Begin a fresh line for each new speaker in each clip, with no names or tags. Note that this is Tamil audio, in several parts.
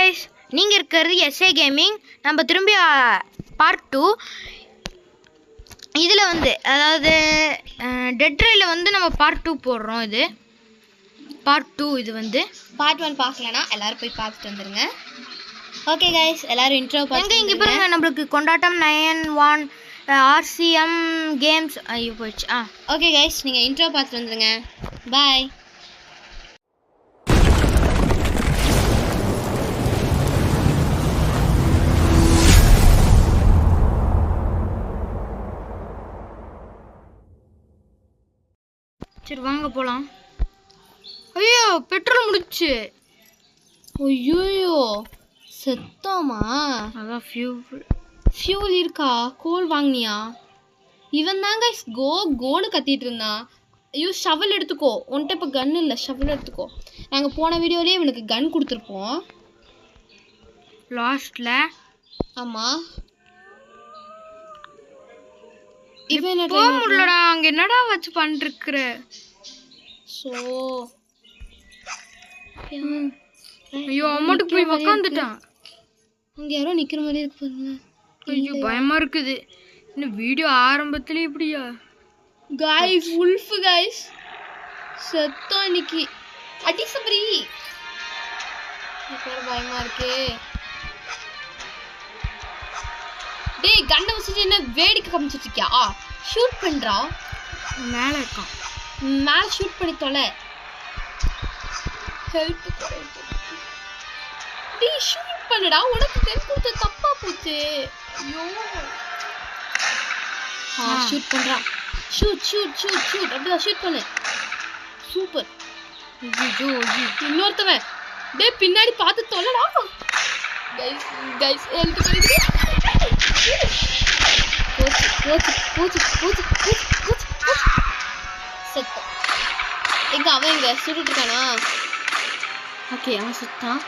guys, நீங்கள் இருக்கிறது எஸ்ஏ கேமிங். நம்ம திரும்பி பார்ட் 2 இதில் வந்து அதாவது டெட் ரைல வந்து நம்ம பார்ட் 2 போடுறோம். இது பார்ட் 2. இது வந்து
பார்ட் 1 பார்க்கலனா எல்லாரும் போய் பார்த்துட்டு வந்துருங்க. ஓகே கைஸ், எல்லாரும் இன்ட்ரோ பாருங்க.
இங்கே பாருங்க, நம்மளுக்கு கொண்டாட்டம் 9-1 ஆர்சிஎம் கேம்ஸ் ஐயோ போயிடுச்சு.
ஓகே கைஸ், நீங்கள் இன்ட்ரோ பார்த்துட்டு வந்துருங்க. பாய்.
சரி வாங்க போகலாம். ஐயோ பெட்ரோல் முடிச்சு.
ஐயோ செத்தோமா?
அதான்
ஃபியூல் இருக்கா? கோல் வாங்கினியா? இவன் தான் கைஸ் கோன்னு கத்திட்டு இருந்தான். ஐயோ ஷவல் எடுத்துக்கோ. உன்கிட்ட இப்போ கன் இல்லை, ஷவல் எடுத்துக்கோ. நாங்கள் போன வீடியோலேயே இவனுக்கு கன் கொடுத்துருப்போம்
லாஸ்ட்ல.
ஆமாம், இவன்
போக முடியலடா. அங்கே என்னடா வச்சு பண்ணிருக்கிற?
ஸோ
ஐயோ அம்மாட்டுக்கு போய் உக்காந்துட்டான்.
அங்கே யாரோ நிற்கிற மாதிரி இருக்கு பாருங்க.
ஐயோ பயமா இருக்குது. இன்னும் வீடியோ ஆரம்பத்துல இப்படியா?
கைஸ் உல்ஃப் கைஸ் செத்தோம் இன்னைக்கு. அடி சபரி பயமா இருக்கு. டேய் கண்ணை வச்சுட்டு என்ன வேடிக்கை காமிச்சிட்டு இருக்கியா? ஷூட் பண்றா.
மேல இருக்கான்.
மேல ஷூட் பண்ணி தொலை. ஹெல்ப் டேய் ஷூட் பண்ணுடா. உனக்கு ஹெல்ப் கொடுத்து தப்பா போச்சு. ஐயோ ஷூட் பண்றா. ஷூட் ஷூட் ஷூட் ஷூட் அப்படியே ஷூட் பண்ணு. சூப்பர்.
ஐயோ
இன்னொருத்தவன் டேய் பின்னாடி பார்த்து தொலைடா. கைஸ் கைஸ் ஹெல்ப் பண்ணுங்க. எங்க அவன் எங்க சுட்டுட்டு இருக்கானா? ஓகே அவன் சுட்டான்.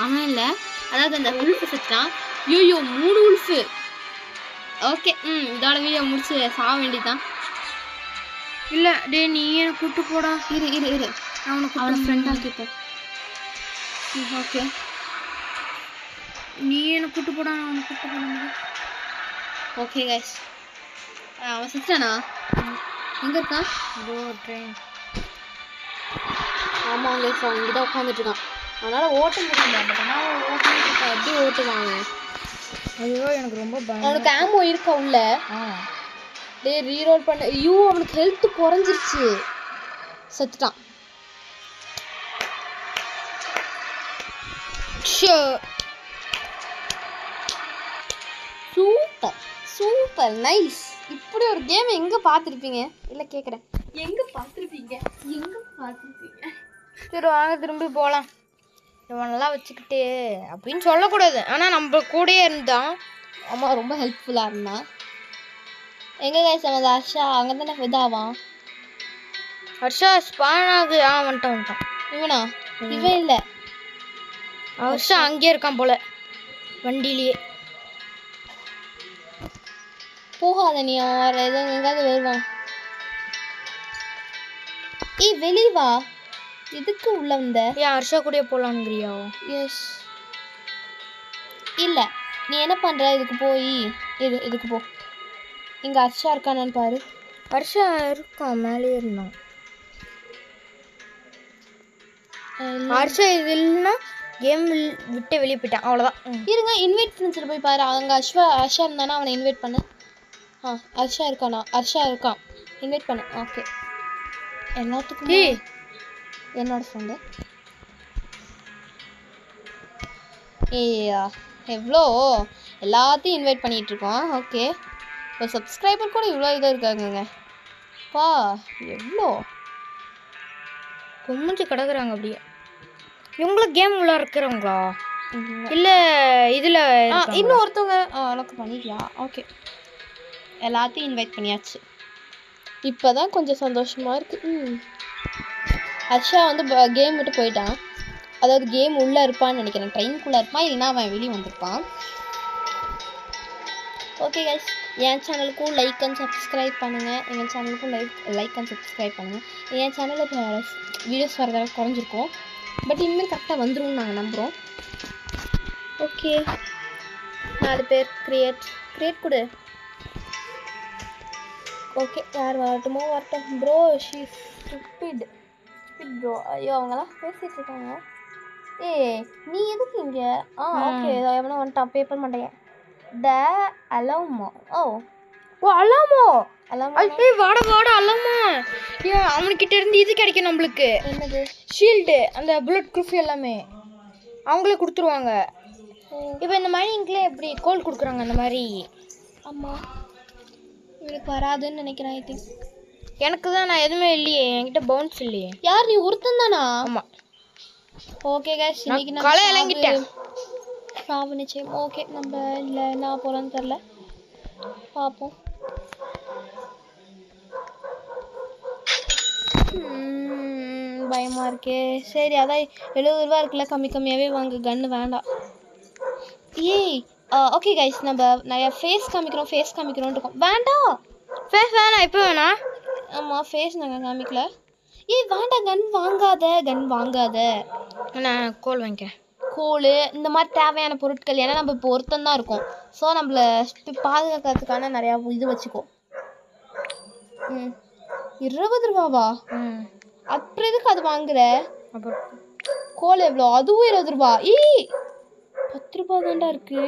அவன் இல்லை, அதாவது அந்த உல்ஃபு சுட்டான். ஐயோ 3 உல்ஃபு. ஓகே இதோட வீடியோ முடிச்சு சாக வேண்டியதுதான்.
இல்ல டே நீ என்ன கூட்டு போடா.
இரு அவனை ஃப்ரெண்ட் ஆக்கிப்பேன். ஓகே
நீ என்ன கூட்டு போடா. அவனை கூட்டு போட.
ஓகே கைஸ், அவன் சுட்டானா? எங்க இருக்கான்?
ட்ரெயின்.
ஆமாம் கைஸ், அவன் இங்கே தான் உட்காந்துட்டு இருக்கான். அதனால் ஓட்ட முடியல. பட் ஆனால் ஓட்ட எப்படி ஓட்டுவாங்க?
ஐயோ எனக்கு ரொம்ப பயம்.
அவனுக்கு ஆமோ இருக்கா உள்ள? டே ரீரோல் பண்ண. ஐயோ அவனுக்கு ஹெல்த் குறைஞ்சிருச்சு. செத்துட்டான். Super super nice. இப்படி ஒரு கேம் எங்கே பார்த்துருப்பீங்க? இல்லை கேட்குறேன், எங்கே பார்த்துருப்பீங்க?
சரி வாங்க திரும்பி போகலாம். இவனெல்லாம் வச்சுக்கிட்டு அப்படின்னு சொல்லக்கூடாது, ஆனால் நம்ம கூடயே இருந்தான்.
ஆமாம் ரொம்ப ஹெல்ப்ஃபுல்லாக இருந்தான். எங்கே கைஸ் அவன் ஹர்ஷா அங்கே தானே இதாவான்?
ஹர்ஷா ஸ்பானாகு வந்துட்டான்.
இவனா? இவன் இல்லை,
ஹர்ஷா அங்கேயே இருக்கான் போல வண்டியிலேயே.
போகாத நீ, அவன் எங்காவது வருவான். ஏய் வெளியே வா. எதுக்கு உள்ள வந்த?
ஏன் ஹர்ஷா கூட போகலான்ங்கிறியா?
எஸ். இல்லை நீ என்ன பண்ணுற? இதுக்கு போய் இதுக்கு போ. இங்கே ஹர்ஷா இருக்கானான்னு பாரு.
ஹர்ஷா இருக்கான், மேலே இருந்தான். ஹர்ஷா இது இல்லைன்னா கேம் விட்டு வெளியே போயிட்டான், அவ்வளோதான்.
இருங்க இன்வைட் ஃப்ரெண்ட்ஸில் போய் பாரு. அங்கே ஹர்ஷா இருந்தானா அவனை இன்வைட் பண்ணு. ஹர்ஷா இருக்கானா? ஹர்ஷா இருக்கான், இன்வைட் பண்ணு. ஓகே எல்லாத்துக்கும் என்னோட ஃப்ரெண்டு. எவ்வளோ எல்லாத்தையும் இன்வைட் பண்ணிகிட்ருக்கோம். ஓகே ஒரு சப்ஸ்கிரைபர் கூட இவ்வளோ இதாக இருக்காங்க பா. எவ்வளோ
கும்பிச்சு கிடக்குறாங்க அப்படியே. இவங்களும் கேம் உள்ள இருக்கிறவங்களா? இல்லை இதில்
இன்னும் ஒருத்தவங்க உனக்கு பண்ணிக்கலையா? ஓகே எல்லாத்தையும் இன்வைட் பண்ணியாச்சு. இப்போ தான் கொஞ்சம் சந்தோஷமாக இருக்குது. ஹர்ஷா வந்து கேம் விட்டு போயிட்டான். அதாவது கேம் உள்ளே இருப்பான்னு நினைக்கிறேன். ட்ரெயின்குள்ளே இருப்பான், இல்லைன்னா அவன் வெளியே வந்திருப்பான். ஓகே கைஸ், என் சேனலுக்கும் லைக் அண்ட் சப்ஸ்கிரைப் பண்ணுங்கள். எங்கள் சேனலுக்கும் லைக் அண்ட் சப்ஸ்கிரைப் பண்ணுங்கள். என் சேனலில் இப்போ வீடியோஸ் வரதாக குறைஞ்சிருக்கும். பட் இனிமேல் கரெக்டாக வந்துடும் நாங்கள் நம்புகிறோம். ஓகே 4 பேர் கிரியேட் கொடு. ஓகே யார் வரட்டுமோ வரட்டும். Bro she stupid bro. ஐயோ அவங்களாம் பேசிகிட்டு இருக்காங்க. நீ எதுக்கு இங்கே? ஓகே எவனோ வந்துட்டான் பேப்பர் மாட்டேன். அலோமோ. ஓ
அலாமோ
அலாமோ
வாட அலாமா. அவனுக்கிட்ட இருந்து இது கிடைக்கும் நம்மளுக்கு.
என்னது?
ஷீல்டு, அந்த புல்லட் ப்ரூஃப் எல்லாமே அவங்களே கொடுத்துருவாங்க. இப்போ இந்த மைனிங்லேயே எப்படி கோல் கொடுக்குறாங்க அந்த மாதிரி.
ஆமாம் இவனுக்கு வராதுன்னு நினைக்கிறேன். ஐ திங்க்
எனக்கு தான், நான் எதுவுமே இல்லையே, என்கிட்ட பவுன்ஸ் இல்லையே.
யார் நீ ஒருத்தன் தானா?
ஆமாம்.
ஓகே கேஷ் இன்னைக்கு
நான் களை இறங்கிட்டேன்.
சாவு நிச்சயம். ஓகே நம்ம இல்லை என்ன போகிறோன்னு தெரில, பார்ப்போம். பயமாக இருக்கே. சரி அதான் 70 ரூபா இருக்குல்ல, கம்மியாகவே வாங்க, கன்று வேண்டாம். ஓகே கைஸ் நம்ம நிறையா ஃபேஸ் காமிக்கிறோம் இருக்கோம். வேண்டாம்
ஃபேஸ் வேணாம். இப்போ வேணாம்.
ஆமாம் ஃபேஸ் நாங்கள் காமிக்கல. வேண்டாம் கன் வாங்காத.
நான் கோல் வாங்கிக்கிறேன்.
கோல் இந்த மாதிரி தேவையான பொருட்கள். ஏன்னா நம்ம இப்போ ஒருத்தன் தான் இருக்கோம். ஸோ நம்மளை பாதுகாக்கிறதுக்கான நிறையா இது வச்சுக்கோ. 20 ரூபாவா? அப்புறம் எதுக்கு அது வாங்குற?
அப்புறம்
கோல் எவ்வளோ? அதுவும் 20 ரூபா. 10 ரூபா தான்டா இருக்கு.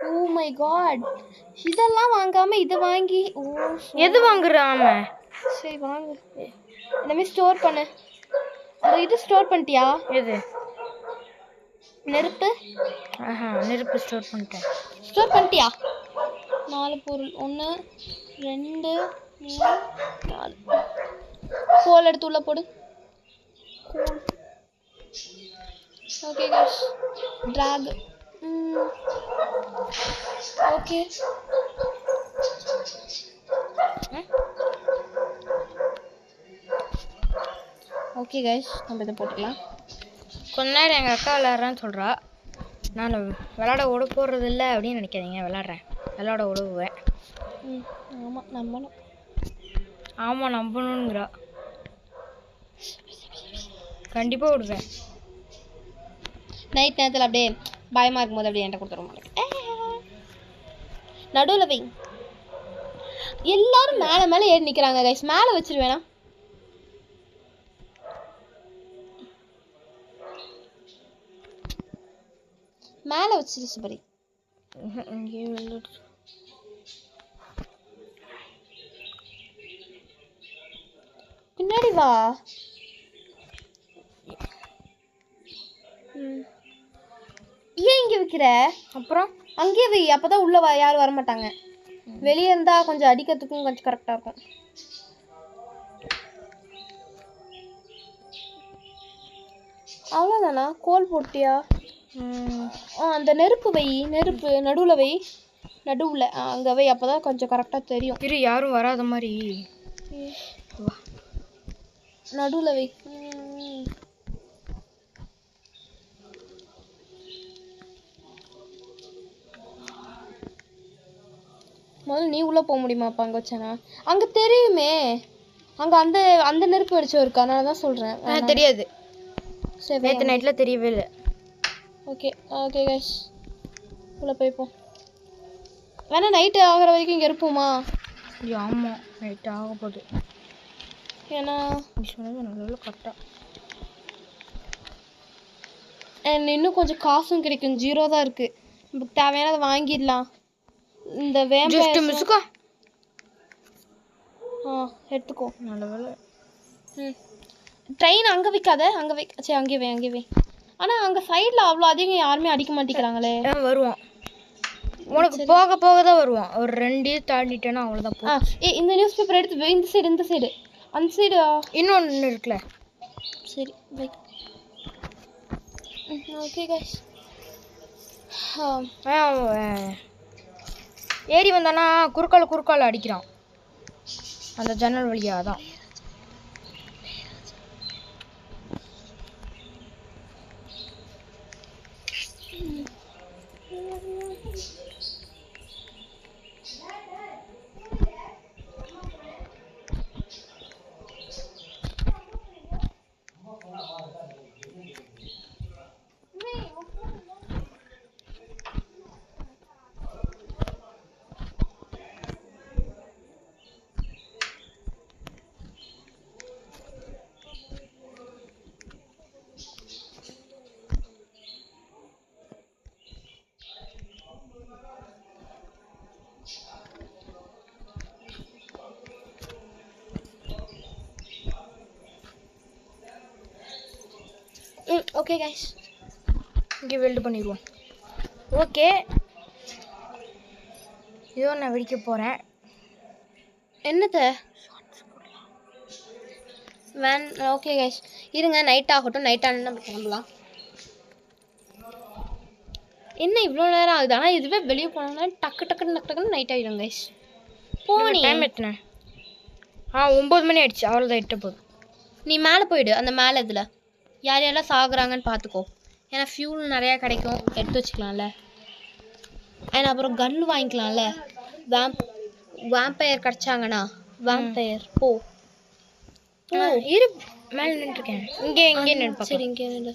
ஓ மை காட், இதெல்லாம் வாங்காம இதை வாங்கி.
எது வாங்குறான்?
சரி வாங்கு. எல்லாமே ஸ்டோர் பண்ணு. அந்த இது ஸ்டோர் பண்ணிட்டியா?
எது?
நெருப்பு.
நெருப்பு ஸ்டோர் பண்ணிட்டேன்.
ஸ்டோர் பண்ணிட்டியா? 4 பொருள். 1 2 3 4. கோல் எடுத்து உள்ள போடு. Goal. Okay guys track. Okay okay guys நம்ம இதை போட்டுக்கலாம்.
கொஞ்ச நேரம் எங்கள் அக்கா விளாட்றான்னு சொல்கிறா. நான் விளாட ஓட போடுறது இல்லை அப்படின்னு நினைக்காதீங்க. விளாட ஓடுவேன்.
ஆமாம் நம்பணும்.
ஆமாம் நம்பணுங்கிறா. கண்டிப்பாக விடுவேன்.
நைட் நேரத்தில் அப்படியே பயமாக இருக்கும்போது அப்படியே என்கிட்ட கொடுத்துருவோம். நடுவில் வை. எல்லாரும் மேலே ஏறி நிற்கிறாங்க கைஸ். மேலே வச்சிருவேனா? மேலே வச்சிரு சுபரி. பின்னாடி வா. ஏன் இங்கே வைக்கிற?
அப்புறம்
அங்கேயே வை. அப்போதான் உள்ள யாரும் வரமாட்டாங்க. வெளியே இருந்தால் கொஞ்சம் அடிக்கிறதுக்கும் கொஞ்சம் கரெக்டாக இருக்கும். அவ்வளோதானா? கோல் போட்டியா? அந்த நெருப்பு வை. நெருப்பு நடுவில் வை. நடுவில் அங்கே வை. அப்போ தான் கொஞ்சம் கரெக்டாக தெரியும்.
இரு, யாரும் வராத மாதிரி.
நடுவில் வை. முதல்ல நீ உள்ளே போக முடியுமாப்பா? அங்கே வச்சானா? அங்கே தெரியுமே. அங்கே அந்த அந்த நெருப்பு வெடிச்சோ இருக்கா? அதனால தான் சொல்கிறேன்.
தெரியாது.
சரி
நேற்று நைட்டில் தெரியவே இல்லை.
ஓகே ஓகே கைஸ் உள்ளே போய்ப்போம். வேணா நைட்டு ஆகிற வரைக்கும் இங்கே இருப்போமா?
ஆமாம் நைட்டு ஆக போகுது.
ஏன்னா
நல்ல கரெக்டாக
இன்னும் கொஞ்சம் காசும் கிடைக்கும். 0 தான் இருக்குது. நமக்கு தேவையானதை வாங்கிடலாம். இந்த
மிஸ்ஸுக்கா
எடுத்துக்கோ.
நல்ல வேலை.
ட்ரெயின் அங்கே வைக்காத. அங்கே வை. சரி அங்கே வை. ஆனால் அங்கே சைடில் அவ்வளோ அதிகம் யாருமே அடிக்க மாட்டேங்கிறாங்களே.
வருவான். உனக்கு போக தான் வருவான். ஒரு 2 தாண்டிட்டேன்னா அவ்வளோதான்.
இந்த நியூஸ் பேப்பர் எடுத்து இந்த சைடு அந்த சைடு
இன்னொன்று இருக்குல்ல.
சரி வை. ஓகே கைஸ்
ஏறி வந்தானா குறுக்கால அடிக்கிறான் அந்த ஜன்னல் வழியாக தான்.
ஓகே கைஸ்,
இங்கே வெல்டு பண்ணிடுவோம். ஓகே, இதோ நான் வெடிக்க போகிறேன்.
என்னத்த ஓகே கைஸ், இருங்க நைட் ஆகட்டும். நைட் ஆனால் நம்ம கிளம்பலாம். என்ன இவ்வளோ நேரம் ஆகுது? ஆனால் இதுவே வெளியே போனோம்னா டக்குன்னு நைட் ஆகிடும் கைஸ். போனி
டைம் எத்தனை? 9 மணி ஆயிடுச்சு. அவ்வளோதான், எட்ட போதும்.
நீ மேலே போயிடு. அந்த மேலே இதில் யார் யாரெல்லாம் சாகுறாங்கன்னு பார்த்துக்கோ. ஏன்னா ஃபியூல் நிறையா கிடைக்கும், எடுத்து வச்சுக்கலாம்ல. ஏன்னா அப்புறம் கன்று வாங்கிக்கலாம்ல. வேம்பயர் கிடச்சாங்கண்ணா, வேம்பயர் போ
இரு, மேலே நின்றுருக்கேன். இங்கே நின்று.
சரி, இங்கே நின்று.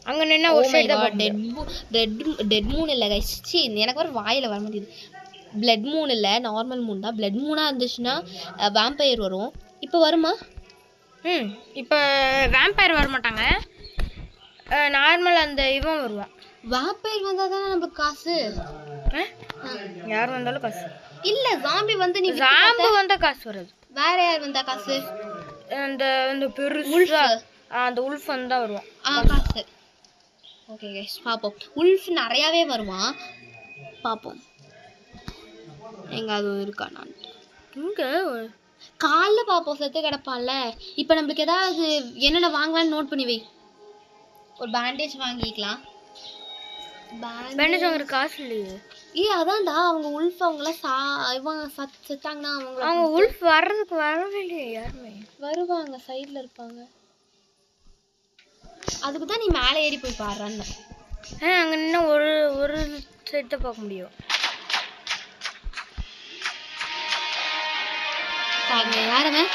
அங்கே நின்னா ஒரு சைடு தான்.
டெட் மூன் இல்லை கைஸ். சி, எனக்கு வர வாயில் வர மாட்டேங்குது. பிளட் மூன் இல்லை, நார்மல் மூன் தான். பிளட் மூனாக இருந்துச்சுன்னா வேம்பயர் வரும். இப்போ வருமா?
இப்போ வேம்பயர் வர மாட்டாங்க. நார்மல் அந்த இவன் வருவான்.
வேம்பயர் வந்தால் தானே நம்மளுக்கு காசு.
யார் வந்தாலும் காசு
இல்லை. ஜாம்பி வந்து நீ
ஜாம்பு வந்தால் காசு வருது.
வேற யார் வந்தா காசு?
அந்த பெருசா அந்த உல்ஃப் வந்தா வருவான்
காசு. ஓகே கைஸ், பார்ப்போம். உல்ஃப் நிறையாவே வருவான், பார்ப்போம். எங்காவது இருக்கானான்.
இங்கே
காலைல பார்ப்போம். செத்து கிடப்பான்ல. இப்போ நம்மளுக்கு ஏதாவது என்னென்ன வாங்கலான்னு நோட் பண்ணி வை. ஒரு பேண்டேஜ் வாங்கிக்கலாம்.
பேண்டேஜ் வாங்குற காசு இல்லையே.
அதான்டா, அவங்க உல்ஃப் அவங்களாம் செத்தாங்கன்னா
அவங்க உல்ஃப் வர்றதுக்கு வரவே இல்லையே யாருமே.
வருவாங்க, சைடில் இருப்பாங்க. அதுக்கு தான் நீ மேலே ஏறி போய் பாடுறான்னு.
அங்கே இன்னும் ஒரு சைடு தான் பார்க்க முடியும்.
யாரவன்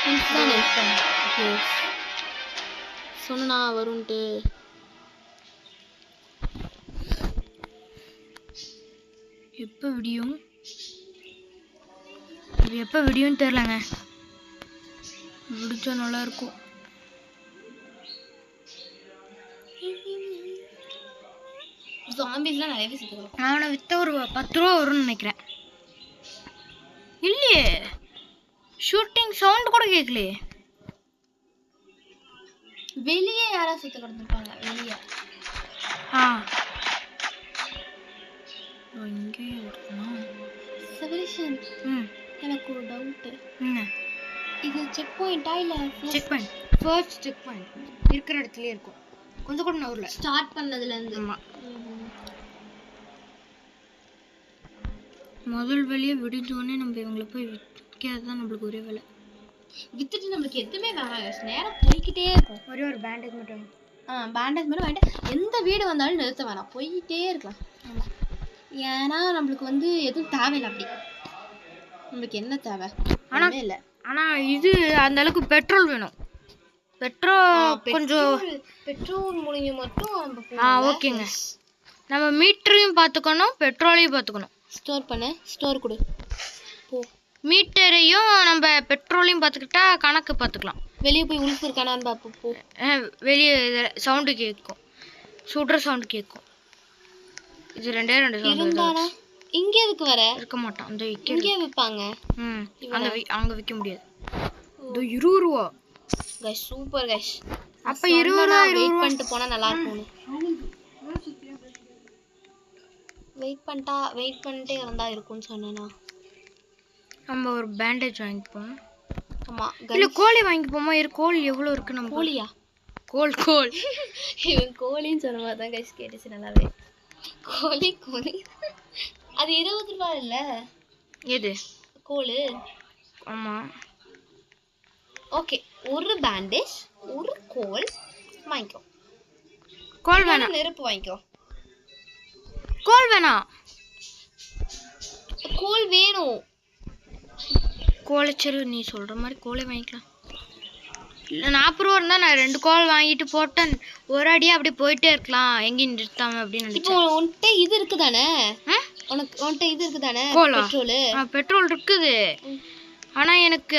சொன்னா வரும்ட்டு.
எப்போ விடியும்? இது எப்போ விடியும்னு தெரிலங்க. விடிச்சா நல்லா இருக்கும்.
ஜாம்பிஸ்லாம் நிறையவே சுற்றுவோம்.
அவனை விற்ற ஒரு 10 ரூபா வரும்னு நினைக்கிறேன். இல்லையே, ஷூட்டிங் சவுண்ட் கூட கேட்கலையே.
வெளியே யாராவது சுத்த கிடந்துருப்பாங்க வெளியே.
இங்கே
செவரேஷன். எனக்கு ஒரு டவுட்டு. இது செக் பாயிண்டா இல்லை?
Check point, first check point இருக்கிற இடத்துலயே இருக்கும். கொஞ்சம் கூட நவரில்
ஸ்டார்ட் பண்ணதுலேருந்து.
முதல் வேலையை விடிஞ்சோடனே நம்ம இவங்களை போய் விற்கிறது தான் நம்மளுக்கு ஒரே வேலை.
வித்துட்டு நம்மளுக்கு எதுவுமே வேணாம், நேரம் போய்கிட்டே இருக்கும்.
ஒரே ஒரு பேண்டேஜ் மட்டும்.
பேண்டேஜ் மட்டும் வேண்டாம். எந்த வீடு வந்தாலும் நிறுத்த வேணாம், போய்கிட்டே இருக்கலாம். ஏன்னா நம்மளுக்கு வந்து எதுவும் தேவையில்லை. அப்படி நம்மளுக்கு என்ன தேவை? ஆனால் இல்லை.
ஆனால் இது அந்த அளவுக்கு பெட்ரோல் வேணும்.
பெட்ரோல் முடிஞ்சு மட்டும்
ஓகேங்க. நம்ம மீட்டரையும் பார்த்துக்கணும், பெட்ரோலையும் பார்த்துக்கணும்.
ஸ்டோர் கொடு போ.
மீட்டரையும் நம்ம பெட்ரோலையும் பார்த்துக்கிட்டா கணக்கு பார்த்துக்கலாம்.
வெளியே போய் உல்ஃப் இருக்கானான்னு பார்ப்போம். போ.
வெளியே சவுண்டு கேட்கும், சுடுற சவுண்டு கேட்கும். இது ரெண்டே சவுண்டு.
இங்கே எதுக்கு வர?
இருக்க மாட்டான். அந்த
இங்கே விற்பாங்க.
அங்கே விற்க முடியாது. இது 20 ரூபா
கைஸ். Super guys.
அப்ப 20 ரூபா
வெயிட் பண்ணிட்டு போனா நல்லா இருக்கும். வெயிட் பண்ணிட்டே இருந்தா இருக்கும்னு சொன்னேனா.
நம்ம ஒரு பேண்டேஜ் வாங்கிப்போம்.
ஆமா,
இல்ல கோழி வாங்கிப்போமா? கோழி எவ்வளவு இருக்கு? நம்ம
கோழியா?
கோல்
இவன் கோழின்னு சொன்ன மாதிரி தான் கைஸ் கேட்டுச்சு நல்லாவே. கோழி அது 20 ரூபாய் இல்ல? எது கோழு? ஆமா. ஓகே, ஒரு பேண்டேஜ், ஒரு கோல் வாங்கிக்கோ. கோல் வேணாம், நெருப்பு வாங்கிக்கோ. கோல் வேணாம், கோல் வேணும். கோலைச்சரு நீ சொல்ற மாதிரி கோலை வாங்கிக்கலாம். இல்லை 40 ரூபா இருந்தால் நான் 2 கோல் வாங்கிட்டு போட்டேன் ஒரு அடியாக அப்படி போயிட்டே இருக்கலாம், எங்கேயும் நிறுத்தாம அப்படின்னு நினைச்சேன். இப்போ உன்கிட்ட இது இருக்குதானே? உன்கிட்ட இது இருக்குதானே பெட்ரோல்? பெட்ரோல் இருக்குது, ஆனால் எனக்கு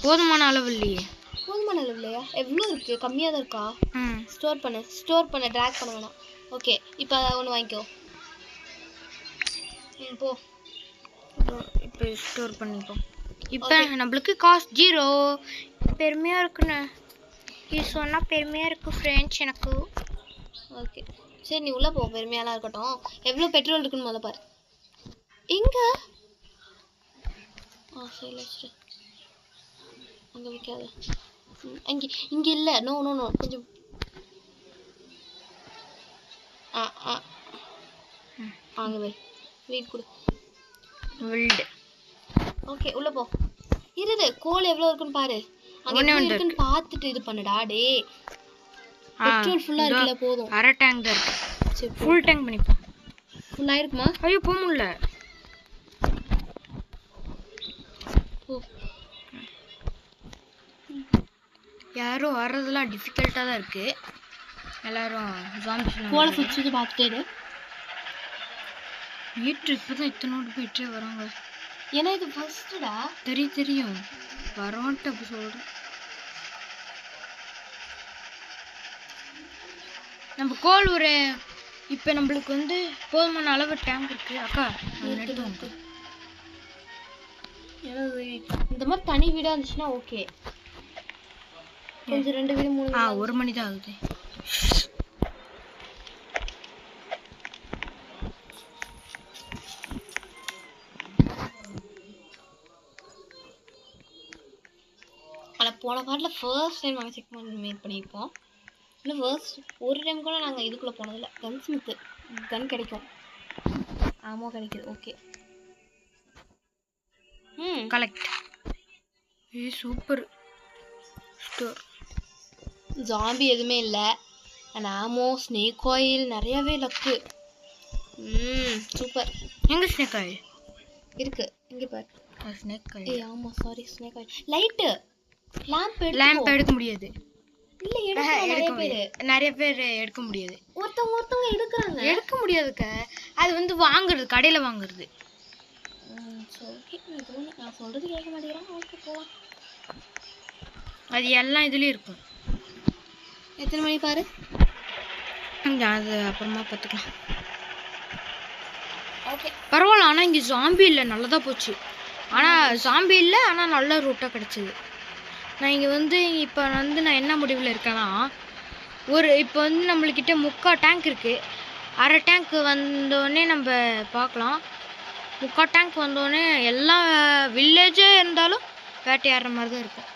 போதுமான அளவு இல்லையே. போதுமான அளவு இல்லையா? எவ்வளோ இருக்குது? கம்மியாக தான் இருக்கா? ஸ்டோர் பண்ண ட்ராக் பண்ண வேணாம். ஓகே, இப்போ ஒன்று வாங்கிக்கோ. போ, இப்போ ஸ்டோர் பண்ணிப்போம். இப்போ நம்மளுக்கு காஸ்ட் 0. பெருமையாக இருக்குண்ணே, இது சொன்னால் பெருமையாக இருக்குது ஃப்ரெண்ட்ஸ் எனக்கு. ஓகே சரி நீ உள்ள போ, பெருமையாலாம் இருக்கட்டும். எவ்வளவு பெட்ரோல் இருக்குன்னு முதல்ல பாரு. எங்க சரி வச்சிரு, அங்க வைக்காத. இங்க இங்க இல்ல. நோ நோ நோ கொஞ்சம் அங்க வை. வெயிட் கொடு.
வில்டு.
ஓகே உள்ள போ. இரு கோல் எவ்வளவு இருக்குன்னு பாரு. அங்க எவ்வளவு இருக்குன்னு பார்த்துட்டு இது பண்ணுடா. டேய் பெட்ரோல் ஃபுல்லா இருக்குல, போதும்.
அரை டேங்க் தான் இருக்கு. சரி ஃபுல் டேங்க் பண்ணிப்போம்.
ஃபுல் ஆயிருக்குமா?
ஐயோ போக முடியல. யாரும் வர்றதெல்லாம் டிஃபிகல்ட்டாக தான் இருக்கு. எல்லாரும் ஜாம்பிஸ்
கோலை சுற்றி பார்த்துட்டே இரு.
மீட்ரு இப்போ தான் இத்தனோடு போயிட்டே வராங்க.
ஏன்னா இது ஃபர்ஸ்ட்டுடா.
தெரியும் வரோன்ட்டு அப்படி சொல்கிறேன். நம்ம கோல் ஒரு இப்போ நம்மளுக்கு வந்து போதுமான அளவு டேங்க் இருக்கு. அக்கா
இந்த மாதிரி தனி வீடா இருந்துச்சுன்னா ஓகே. கொஞ்சம் 2 வீடு 3 வீடு
1 மணி தான் ஆகுது.
ஆனால் போன பாட்டில் ஃபர்ஸ்ட் டைம் நாங்கள் செக் மேட் பண்ணியிருப்போம். இல்லை ஃபர்ஸ்ட் ஒரு டைம் கூட நாங்கள் இதுக்குள்ளே போனதில்லை. கன் ஸ்மித்து கன் கிடைக்கும், ஆமாம் கிடைக்குது. Okay
collect. Super store.
Zombie எதுவுமே இல்லை. அண்ட் ஆமோ ஸ்னேக் ஆயில் நிறையாவே லக்கு. சூப்பர்.
எங்கே ஸ்னேக் ஆயில்
இருக்கு? இங்கே பாரு.
Snake oil.
ஆமாம் sorry snake oil. Light
lamp எடுக்க முடியாது.
இல்ல
நிறைய பேர் எடுக்க முடியாது.
ஒருத்தவங்க எடுக்க
முடியாதுக்க. அது வந்து வாங்குறது, கடையில வாங்குறது.
நான் சொல்றது கேட்க மாட்டேங்கிறான். ஓகே போலாம்.
அது எல்லாம் இதுலயும் இருக்கும்.
எத்தனை மணி பாரு.
அது அப்புறமா பார்த்துக்கலாம். ஓகே பரவாயில்ல. ஆனால் இங்கே ஜாம்பி இல்லை, நல்லதா போச்சு. ஆனால் ஜாம்பி இல்லை, ஆனால் நல்ல ரூட்டாக கிடச்சிது. நான் இங்கே வந்து இப்போ வந்து நான் என்ன முடிவில் இருக்கேன்னா, இப்போ வந்து நம்மள்கிட்ட 3/4 டேங்க் இருக்குது. அரை டேங்க் வந்தோடனே நம்ம பார்க்கலாம். 3/4 டேங்க் வந்தோடனே எல்லா வில்லேஜே இருந்தாலும் வேட்டையாடுற மாதிரி தான் இருக்கும்.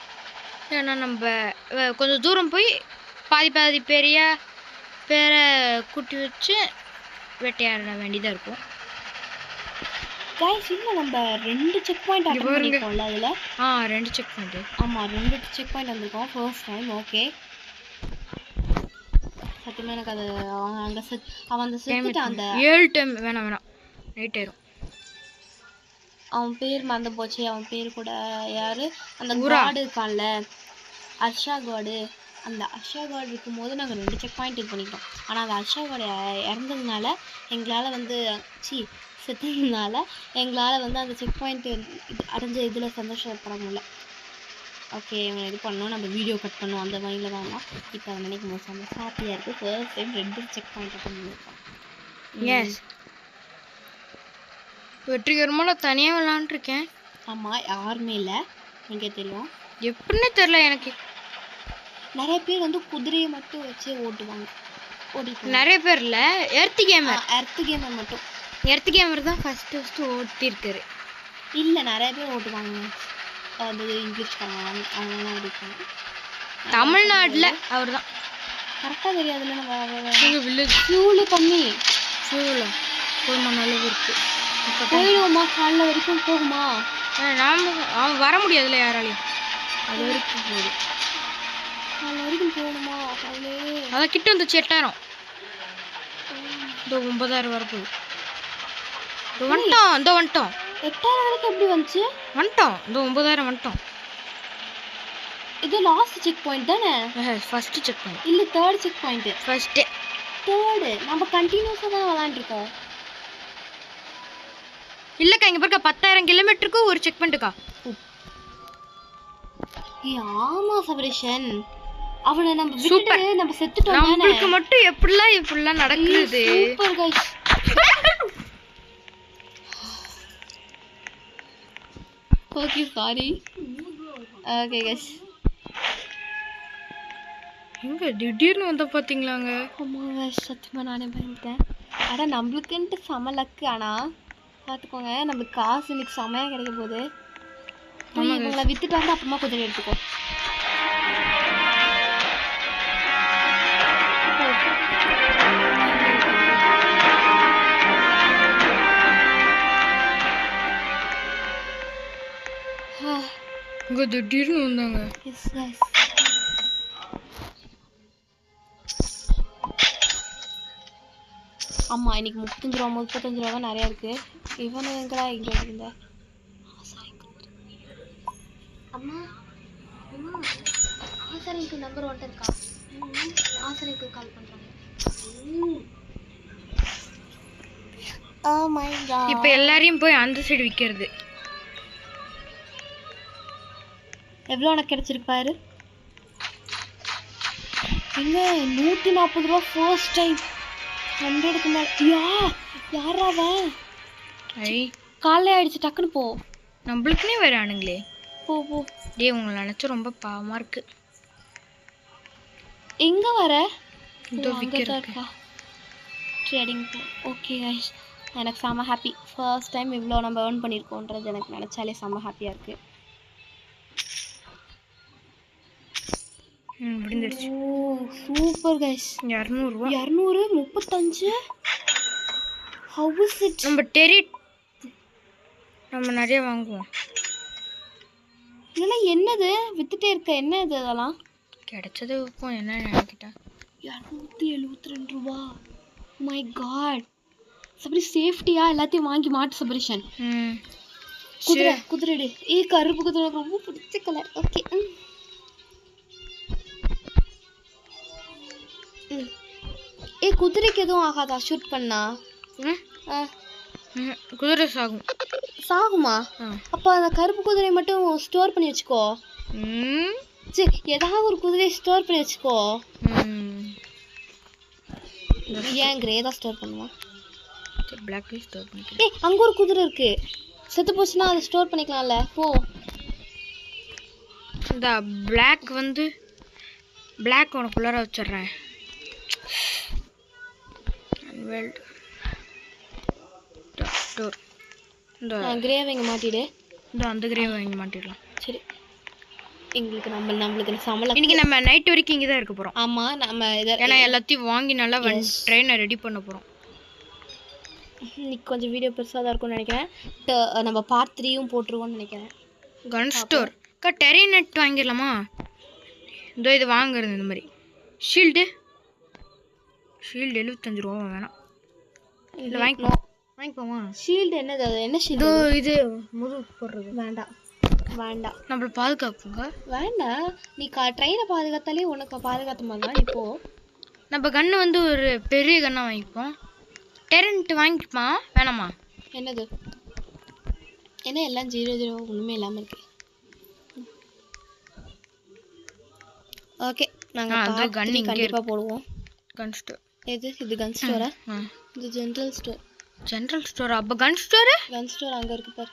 ஏன்னா நம்ம கொஞ்சம் தூரம் போய் பாதி பேரை கூட்டி வச்சு வேட்டையாட வேண்டியதாக இருக்கும்.
गाइस இல்ல நம்ம 2 செக் பாயிண்ட் அட்டெண்ட் பண்ணிருக்கோம்ல அதுல.
2 செக் பாயிண்ட்.
ஆமா 2 செக் பாயிண்ட் வந்திருக்கோம் ஃபர்ஸ்ட் டைம். ஓகே சத்தியமா எனக்கு அது அங்க அவன் அந்த செத்துட்டு அந்த
7 டைம் வேணாம் நைட் ஆயிரும்.
அவன் பேர் மறந்து போச்சு. அவன் பேர் கூட யாரு அந்த காட் இருக்கான்ல, அர்ஷா காட். அந்த அர்ஷா காட் இருக்கும்போது நாங்கள் 2 செக் பாயிண்ட் இது பண்ணிக்கிறோம். ஆனால் அந்த அர்ஷா காட் இறந்ததுனால எங்களால் வந்து செத்ததுனால எங்களால் வந்து அந்த செக் பாயிண்ட் அடைஞ்ச இதில் சந்தோஷப்பட முடியல. ஓகே இவங்க இது பண்ணோம், நம்ம வீடியோ கட் பண்ணோம், அந்த மைண்டில் தான். இப்போ அதை நினைக்கும் போது செம்ம ஹாப்பியாக இருக்குது. ஃபர்ஸ்ட் டைம் 2 செக் பாயிண்ட் பண்ணியிருக்கோம்.
எஸ் வெற்றிகரமாக நான் தனியாக விளாண்டுருக்கேன்.
ஆமாம் யாருமே இல்லை, எனக்கே தெரியும்.
எப்படின்னு தெரில எனக்கு.
நிறைய பேர் வந்து குதிரையை மட்டும் வச்சு ஓட்டுவாங்க.
நிறைய பேர் இல்லை, எர்த் கேமர்
மட்டும்.
எர்த் கேமர் தான் ஃபஸ்ட்டு ஓட்டியிருக்காரு.
இல்லை நிறைய பேர் ஓட்டுவாங்க. அது இங்கிலீஷ்காரங்க அவங்களாம் ஓடிப்பாங்க.
தமிழ்நாட்டில் அவர் தான்
கரெக்டாக தெரியாதுல்ல.
நம்ம வில்லேஜ்
ஃபியூலு கம்மி.
ஃபியூலா போதுமான அளவு இருக்குது.
போயிடுவோமா? காலைல வரைக்கும் போகுமா?
அவன் வர முடியாதுல்ல யாராலையும். அது வரைக்கும் போகுது.
காலைல வரைக்கும் போகணுமா? காலையிலே
அதான் கிட்ட வந்துச்சு 8000. இதோ 9000 வரப்போகுது. வந்துட்டோம்
8000 வரைக்கும் எப்படி வந்துச்சு?
வந்துட்டோம் 9000 வந்துட்டோம்.
இது லாஸ்ட் செக் பாயிண்ட் தானே?
ஃபர்ஸ்ட் செக் பாயிண்ட்
இல்ல third check point.
First
third. நம்ம கண்டினியூஸா தான் விளையாண்டு இருக்கோம்.
இல்லக்கா இங்க பாருங்க 10000 கிலோமீட்டருக்கு ஒரு செக் பாயிண்ட்க்கா.
ஆமா சபரேஷன் அவனை நம்ம விட்டுட்டு நம்ம செத்துட்டோம் தானே.
நமக்கு மட்டும் இப்படிலாம் நடக்குது.
Super guys. Okay sorry. Okay guys
எங்க திடீர்னு வந்த பாத்தீங்களாங்க?
ஆமாங்க சத்தியமாக நானே பயந்துட்டேன். ஆனால் நம்மளுக்குன்ட்டு செம லக்கு. ஆனால் பார்த்துக்கோங்க நம்மளுக்கு காசு இன்னைக்கு செமையாக கிடைக்க போகுது. போய் இவங்களை வித்துட்டு வந்து அப்புறமா குதிரை எடுத்துக்கோ.
இங்க திடீர்னு வந்தாங்க.
Yes yes. ஆமாம் இன்னைக்கு 35 ரூபா 35 ரூபா நிறையா இருக்குது. இவனு எங்கடா இங்கே இருந்த அம்மா அம்மா ஆசாரிக்கு நம்பர் ஒன்ட்டு இருக்கா? ஆசாரிக்கு கால் பண்ணுறாங்க.
இப்ப எல்லாரையும் போய் அந்த சைடு விக்கிறது.
எவ்வளோ உனக்கு கிடைச்சிருப்பாரு? எங்க 140 ரூபா ஃபர்ஸ்ட் டைம். 100க்கு மேலே. யாராவன்? காலையே ஆயிடுச்சு, டக்குன்னு போ.
நம்மளுக்குனே வரானுங்களே.
போ போ.
டேய் உங்களை நினைச்சா ரொம்ப பாவமா இருக்கு.
எங்க வர?
இதோ விக்கிறதுக்கு.
ட்ரேடிங். ஓகே கைஸ், எனக்கு செம்ம ஹாப்பி. ஃபர்ஸ்ட் டைம் இவ்வளோ நம்ம ஏர்ன் பண்ணியிருக்கோன்றது எனக்கு நினச்சாலே செம்ம ஹாப்பியாக இருக்குது.
முடிஞ்சிருச்சு.
ஓ சூப்பர் கைஸ்.
200 ரூபா.
235. How is it?
நம்ம நிறைய வாங்குவோம்.
இதெல்லாம் என்னது வித்துட்டே இருக்க? என்ன இது அதெல்லாம்?
கிடைச்சது விற்போம். என்ன நினைக்கிட்டேன்?
272 ரூபா. My God. சபரி சேஃப்டியா எல்லாத்தையும் வாங்கி மாட்டு சபரிஷன். குதிரை குதிரைடு. கருப்பு குதிரை எனக்கு ரொம்ப பிடிச்ச கலர். ஓகே. குதிரைக்கு எதுவும் ஆகாதா ஷூட் பண்ணா?
குதிரை சாகும்.
சாகுமா? அப்ப அந்த கருப்பு குதிரை மட்டும் ஸ்டோர் பண்ணி வச்சுக்கோ. சரி ஏதாவது ஒரு குதிரையை ஸ்டோர் பண்ணி வச்சுக்கோ. ஏன் கிரே தான் ஸ்டோர் பண்ணுவான்?
பிளாக் ஸ்டோர் பண்ணிக்கலாம்.
அங்க ஒரு குதிரை இருக்கு. செத்து போச்சுன்னா அதை ஸ்டோர் பண்ணிக்கலாம்ல. போ.
இந்த பிளாக் வந்து பிளாக் உனக்குள்ளார வச்சிடுறேன்.
இந்த கிரேவை இங்கே மாட்டிடு.
இந்த அந்த கிரேவை இங்கே மாட்டிடலாம்.
சரி எங்களுக்கு நம்மளுக்கு சமலம்.
இன்னைக்கு நம்ம நைட் வரைக்கும் இங்கே தான் இருக்க போகிறோம்.
ஆமாம் நம்ம
ஏன்னா எல்லாத்தையும் வாங்கி நல்லா ட்ரெயினை ரெடி பண்ண போகிறோம்.
இன்னைக்கு கொஞ்சம் வீடியோ பெருசாக தான் இருக்கும்னு நினைக்கிறேன். நம்ம பார்ட் 3யும் போட்டுருவோம்னு நினைக்கிறேன்.
கன் ஸ்டோர் டெரினெட் வாங்கிடலாமா? இதோ இது வாங்குறது. இந்த மாதிரி ஷீல்டு 75 ரூபா வேணாம். இல்லை வாங்கிப்போமா?
ஷீல்டு என்னது? அது என்ன ஷீல்டு?
இது முதுகு போடுறது.
வேண்டாம்
நம்மளை பாதுகாப்புங்க.
வேண்டாம். நீ ட்ரெயினை பாதுகாத்தாலே உனக்கு பாதுகாத்த மாதிரி தான். இப்போ
நம்ம கன்று வந்து ஒரு பெரிய கண்ணா வாங்கிப்போம். டெரண்ட் வாங்கிப்போமா வேணாமா?
என்னது என்ன எல்லாம் 0 ஒன்றுமே இல்லாமல் இருக்கு. ஓகே நாங்கள் கன் கண்டிப்பாக போடுவோம்.
கன் ஸ்டோர்
இது கன் ஸ்டோரா? இது ஜென்ரல் ஸ்டோரா?
அப்போ கன் ஸ்டோர்
அங்கே இருக்கு பாரு.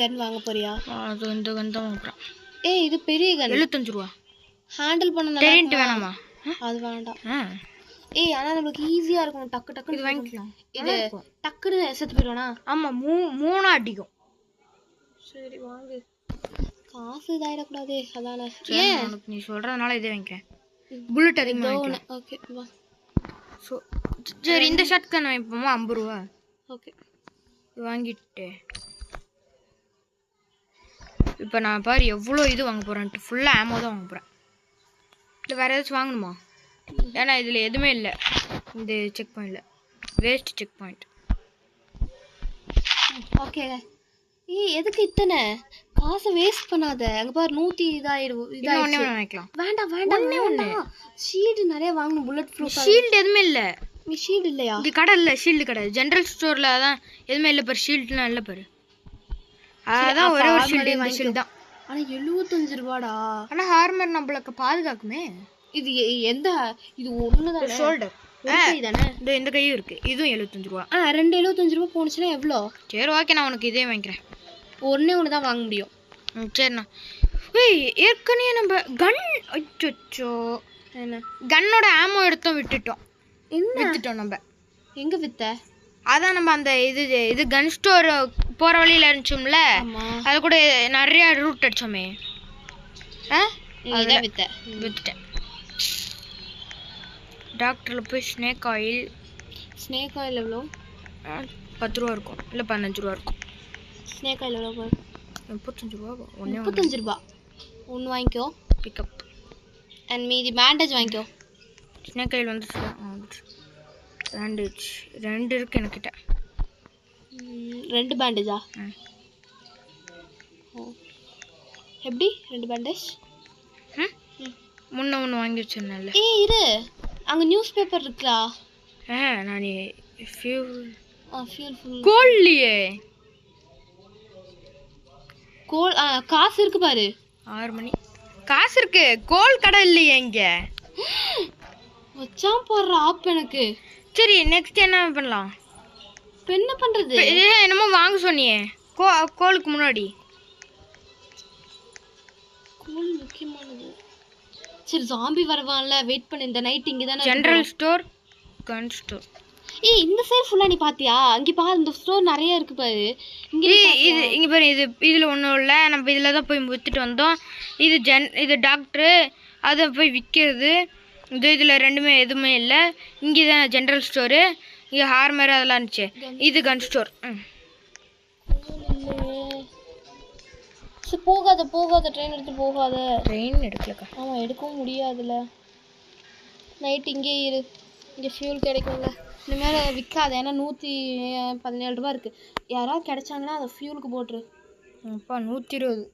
கன் வாங்க போறியா?
அது இந்த கன் தான் வாங்குறேன்.
இது பெரிய கன்
75 ரூபா.
ஹேண்டில் பண்ண
டெரண்ட் வேணாமா?
அது வேண்டாம். ஆனால் நம்மளுக்கு ஈஸியாக இருக்கும். டக்கு
இது வாங்கிக்கலாம்.
இது டக்குன்னு செத்து போயிடுவானா?
ஆமாம் 3 அடிக்கும்.
சரி வாங்கு. காசு இதாயிடக்கூடாது அதானே.
நீ சொல்கிறதுனால இதே வாங்கிக்கிறேன். புல்லட் அதிகமாக.
ஓகே வா.
சரி இந்த ஷார்ட் கன் வாங்கிப்போமா? 50 ரூபா.
ஓகே
வாங்கிட்டு இப்போ நான் பாரு எவ்வளோ இது வாங்க போகிறேன்ட்டு. ஃபுல்லாக ஆமோ தான் வாங்க போகிறேன். இல்லை வேறு ஏதாச்சும் வாங்கணுமா? ஏன்னா இதில் எதுவுமே இல்லை. இந்த செக் பாயிண்டில் வேஸ்ட் செக் பாயிண்ட்.
ஓகே எதுக்கு இத்தனை காசை வேஸ்ட் பண்ணாத. அங்கே பாரு 100
வாங்கிக்கலாம்.
வேண்டாம். ஷீல்டு நிறைய வாங்கணும். புல்லட் ப்ரூஃப்
ஷீல்டு எதுவுமே இல்லை.
நீ ஷீல்டு இல்லையா?
இது கடை இல்லை. ஷீல்டு கடை ஜென்ரல் ஸ்டோரில் தான் எதுவுமே இல்லை பாரு. ஷீல்டுலாம் இல்லை பாரு. அதான் ஒரே ஒரு ஷீல்டு. இந்த ஷீல்டு தான்.
ஆனால் 75 ரூபாடா.
ஆனால் ஹார்மர் நம்மளுக்கு பாதுகாக்குமே.
இது எந்த இது ஒன்று தான்.
ஷோல்டர் தானே? இந்த கையும் இருக்குது. இதுவும் 75 ரூபா.
2 75 ரூபா போனுச்சுன்னா எவ்வளோ?
சரி ஓகே நான் உனக்கு இதே வாங்கிக்கிறேன்.
ஒன்று தான் வாங்க முடியும்.
சரிண்ணா ஏய் ஏற்கனவே நம்ம கன் அச்சோ
என்ன
கன்னோட ஆமோ எடுத்தோம் விட்டுட்டோம்
என்ன
வித்துட்டோம் நம்ம.
எங்க வித்த?
அதான் நம்ம அந்த இது கன் ஸ்டோர் போகிற வழியில் இருந்துச்சோம்ல,
ஆமா
அது கூட நிறைய ரூட் அடிச்சோமே.
இதான் வித்த.
வித்துட்டேன். டாக்டரில் போய் ஸ்னேக் ஆயில்
ஸ்னேக் ஆயில் எவ்வளோ?
10 ரூபா இருக்கும், இல்லை 15 ரூபா இருக்கும்.
ஸ்னேக் ஆயில் எவ்வளோ?
35 ரூபா.
35 ரூபா. ஒன்று வாங்கிக்கோ
பிக்கப்.
அண்ட் மீதி பேண்டேஜ் வாங்கிக்கோ.
ஸ்னேக் ஆயில் வந்துச்சு. பேண்டேஜ் 2 இருக்கு என்கிட்ட.
2 பேண்டேஜா? எப்படி 2 பேண்டேஜ்?
முன்ன ஒன்று வாங்கி வச்சிருந்தேன்ல.
ஏய் இரு, அங்கே நியூஸ் பேப்பர் இருக்குலா?
நான் ஃபியூல்
ஃபுல்
கோல்லையே
கோல். காசு இருக்கு பாரு.
6 மணி காசு இருக்கு. கோல் கடை இல்லையே இங்கே.
வச்சான் போடுற ஆப் எனக்கு.
சரி நெக்ஸ்ட் என்ன பண்ணலாம்?
இப்போ என்ன பண்ணுறது?
என்னமோ வாங்க சொன்னியே கோலுக்கு முன்னாடி.
கோல் முக்கியமானது. சரி ஜாம்பி வரவான்ல, வெயிட் பண்ணு. இந்த நைட் இங்கே தானே.
ஜெனரல் ஸ்டோர், கன் ஸ்டோர்.
ஏய் இந்த சைடு ஃபுல்லாக நீ பார்த்தியா? அங்கே பாரு, இந்த ஸ்டோர் நிறைய இருக்கு பாரு. இங்கே
இங்கே பாரு, இதில் ஒன்றும் இல்லை. நம்ம இதில் தான் போய் விற்றுட்டு வந்தோம். இது டாக்டரு, அதை போய் விற்கிறது. இதில் ரெண்டுமே எதுவுமே இல்லை. இங்கே தான் ஜென்ரல் ஸ்டோரு, இங்கே ஹார்மர் அதெல்லாம் இருந்துச்சு. இது கன் ஸ்டோர்.
போகாத ட்ரெயின் எடுத்து போகாத.
ட்ரெயின் எடுக்கலக்கா.
ஆமாம் எடுக்கவும் முடியாதுல்ல. நைட் இங்கே இரு, இங்கே ஃபியூல் கிடைக்கும்ல. இனிமேல் விற்காத, ஏன்னா 117 ரூபா இருக்குது. யாராவது கிடைச்சாங்கன்னா அதை ஃபியூலுக்கு போட்டுரு.
அப்பா 120.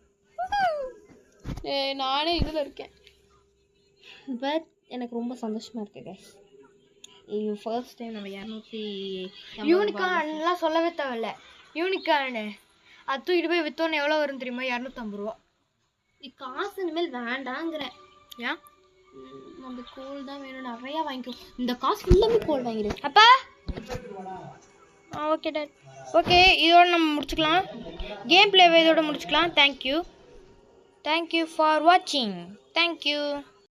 நானே இதில் இருக்கேன். பட் எனக்கு ரொம்ப சந்தோஷமாக இருக்குது கைஸ். இது ஃபர்ஸ்ட் டைம் நம்ம 200
யூனிகான்லாம் சொல்லவே தேவையில்ல. யூனிகானு அது தூக்கிட்டு போய் விற்றோன்னு எவ்வளோ வரும் தெரியுமா? 250 ரூபா.
காசு இனிமேல் வேண்டாங்கிறேன்.
ஏன்?
நம்ம கோல் தான் வேணும். நிறையா வாங்கிக்கோ. இந்த காசு ஃபுல்லாமே கோல் வாங்கிடு.
அப்பா ஓகே டாட். ஓகே இதோட நம்ம முடிச்சுக்கலாம். கேம் பிளேவை இதோட முடிச்சுக்கலாம். தேங்க்யூ ஃபார் வாட்சிங். தேங்க்யூ.